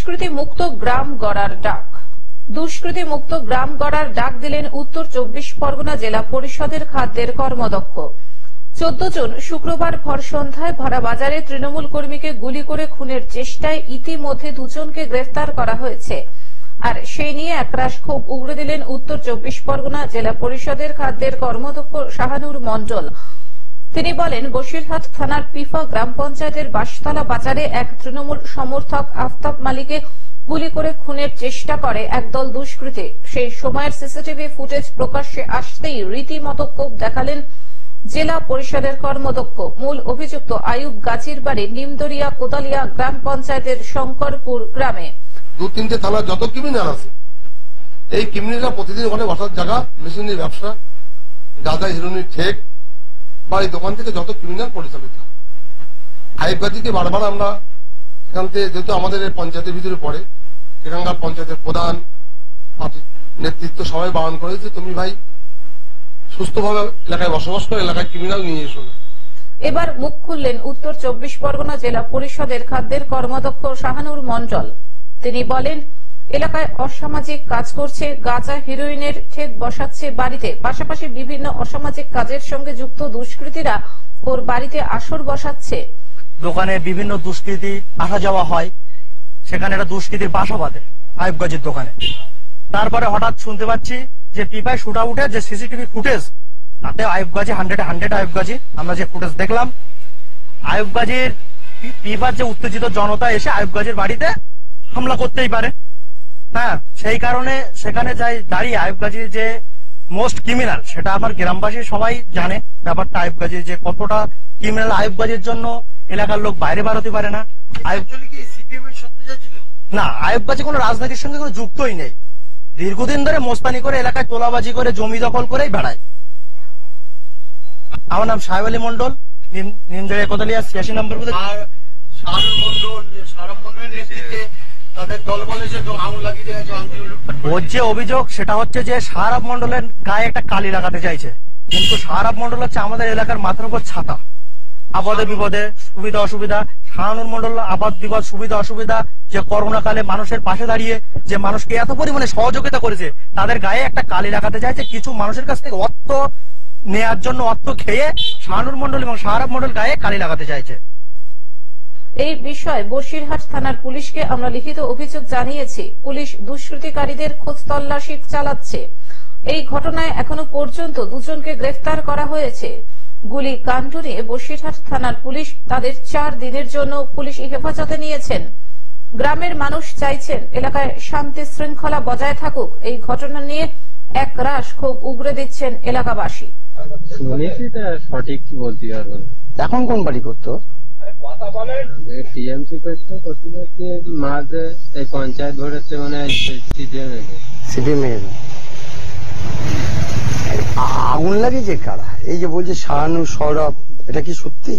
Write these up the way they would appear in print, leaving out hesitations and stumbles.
দুষ্কৃতি মুক্ত গ্রাম গড়ার ডাক। দুষ্কৃতি মুক্ত গ্রাম গড়ার ডাক দিলেন উত্তর 24 পরগনা জেলা পরিষদের খাদ্যের কর্মদক্ষ। 14 জুন শুক্রবার ভর সন্ধ্যায় ভরা বাজারে তৃণমূল কর্মীকে গুলি করে খুনের চেষ্টায় ইতিমধ্যে দুজনকে গ্রেফতার করা হয়েছে। আর সেই নিয়ে একরাশ ক্ষোভ উগড়ে দিলেন উত্তর 24 পরগনা জেলা পরিষদের খাদ্যের কর্মদক্ষ শাহানুর মণ্ডল। তিনি বলেন, বসিরহাট থানার পিফা গ্রাম পঞ্চায়েতের বাসতলা বাজারে এক তৃণমূল সমর্থক আফতাব মালিকে গুলি করে খুনের চেষ্টা করে একদল দুষ্কৃতী। সেই সময়ের সিসিটিভি ফুটেজ প্রকাশ্যে আসতেই রীতিমতো ক্ষোভ দেখালেন জেলা পরিষদের কর্মদক্ষ। মূল অভিযুক্ত আয়ুব গাজীর বাড়ি নিমদরিয়া কোদালিয়া গ্রাম পঞ্চায়েতের শঙ্করপুর গ্রামে। 2-3টে থানার যত ক্রিমিনাল আছে, এই ক্রিমিনালরা প্রতিদিন ওখানে বসার জায়গা, মেশিনের ব্যবসা, গাঁজা হিরোইনের ঠেক বা এই দোকান থেকে যত ক্রিমিনাল পরিচালিত হয়। আয়ুব গাজীকে বারবার আমরা এখান থেকে, যেহেতু আমাদের পঞ্চায়েতের ভিতরে পড়ে, এখানকার পঞ্চায়েতের প্রধান নেতৃত্ব সবাই বারণ করেছে, তুমি ভাই সুস্থভাবে এলাকায় বসবাস করে এলাকায় ক্রিমিনাল নিয়ে এসো না। এবার মুখ খুললেন উত্তর 24 পরগনা জেলা পরিষদের খাদ্যের কর্মদক্ষ শাহানুর মণ্ডল। তিনি বলেন, এলাকায় অসামাজিক কাজ করছে, গাঁজা হিরোইনের ঠেক বসাচ্ছে বাড়িতে, পাশাপাশি বিভিন্ন অসামাজিক কাজের সঙ্গে যুক্ত দুষ্কৃতীরা ওর বাড়িতে আসর বসাচ্ছে। দোকানে বিভিন্ন দুষ্কৃতী আসা যাওয়া হয়, সেখানে একটা দুষ্কৃতীর বাসা বাঁধে আয়ুব গাজীর দোকানে। তারপরে হঠাৎ শুনতে পাচ্ছি যে পিপায় শুট আউটে যে সিসিটিভি ফুটেজ, তাতে আয়ুব গাজী 100 আয়ুব গাজী। আমরা যে ফুটেজ দেখলাম, আয়ুব গাজীর পিপার যে উত্তেজিত জনতা এসে আয়ুব গাজীর বাড়িতে হামলা করতেই পারে। হ্যাঁ, সেই কারণে সেখানে যাই দাঁড়িয়ে আয়ুব গাজীর যে মোস্ট ক্রিমিনাল, সেটা আমার গ্রামবাসী সবাই জানে ব্যাপারটা। আয়ুব গাজীর যে কতটা ক্রিমিনাল, আয়ুব গাজীর জন্য এলাকার লোক বাইরে বেরোতে পারে না। না, আয়ুব গাজী কোনো রাজনীতির সঙ্গে কোনো যুক্তই নেই। দীর্ঘদিন ধরে মোস্তানি করে এলাকায় তোলাবাজি করে জমি দখল করেই বেড়ায়। আমার নাম সাহেব আলী মন্ডল, নিমদরিয়া কোদালিয়া 86 নম্বর বুথে। ওর যে অভিযোগ সেটা হচ্ছে যে সাহারাব মন্ডলের গায়ে একটা কালি লাগাতে চাইছে, কিন্তু সাহারাব মন্ডল হচ্ছে আমাদের এলাকার মাথার উপর ছাতা। আপদে বিপদে সুবিধা অসুবিধা, শাহানুর মন্ডল আপদ বিপদ সুবিধা অসুবিধা, যে করোনা কালে মানুষের পাশে দাঁড়িয়ে যে মানুষকে এত পরিমাণে সহযোগিতা করেছে, তাদের গায়ে একটা কালি লাগাতে চাইছে। কিছু মানুষের কাছ থেকে অর্থ নেয়ার জন্য অর্থ খেয়ে শাহানুর মন্ডল এবং সাহারাব মন্ডল গায়ে কালি লাগাতে চাইছে। এই বিষয়ে বসিরহাট থানার পুলিশকে আমরা লিখিত অভিযোগ জানিয়েছি। পুলিশ দুষ্কৃতিকারীদের খোঁজ তল্লাশি চালাচ্ছে। এই ঘটনায় এখনো পর্যন্ত দুজনকে গ্রেফতার করা হয়েছে। গুলি কাণ্ড নিয়ে বসিরহাট থানার পুলিশ তাদের 4 দিনের জন্য পুলিশ হেফাজতে নিয়েছেন। গ্রামের মানুষ চাইছেন এলাকায় শান্তি শৃঙ্খলা বজায় থাকুক। এই ঘটনা নিয়ে একরাশ ক্ষোভ উগড়ে দিচ্ছেন এলাকাবাসী। সঠিক কি বলতে পারবো না। এখন কোন বাড়ি করতো? টিএমসি করতো, মাঝে এই পঞ্চায়েত ভোট হচ্ছে মানে সিপিএম আগুন লাগিয়েছে কারা? এই যে বলছে শাহানু সৌরভ, এটা কি সত্যি?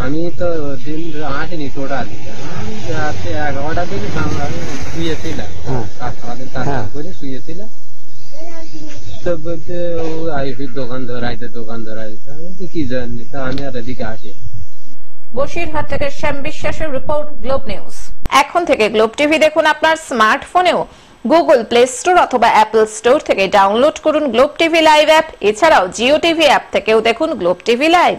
আমি তো দিন আসিনি টোটালি, রাতে 11টা দিন শুয়েছিলাম, কাজ করে শুয়েছিলাম। তো বলতে ও আইসির দোকান ধরাইতে আমি তো কি জানি, তা আমি আর এদিকে আসি। বসিরহাট থেকে শ্যাম বিশ্বাসের রিপোর্ট, গ্লোব নিউজ। এখন থেকে গ্লোব টিভি দেখুন আপনার স্মার্টফোনেও। গুগল প্লে স্টোর অথবা অ্যাপল স্টোর থেকে ডাউনলোড করুন গ্লোব টিভি লাইভ অ্যাপ। এছাড়াও জিও টিভি অ্যাপ থেকেও দেখুন গ্লোব টিভি লাইভ।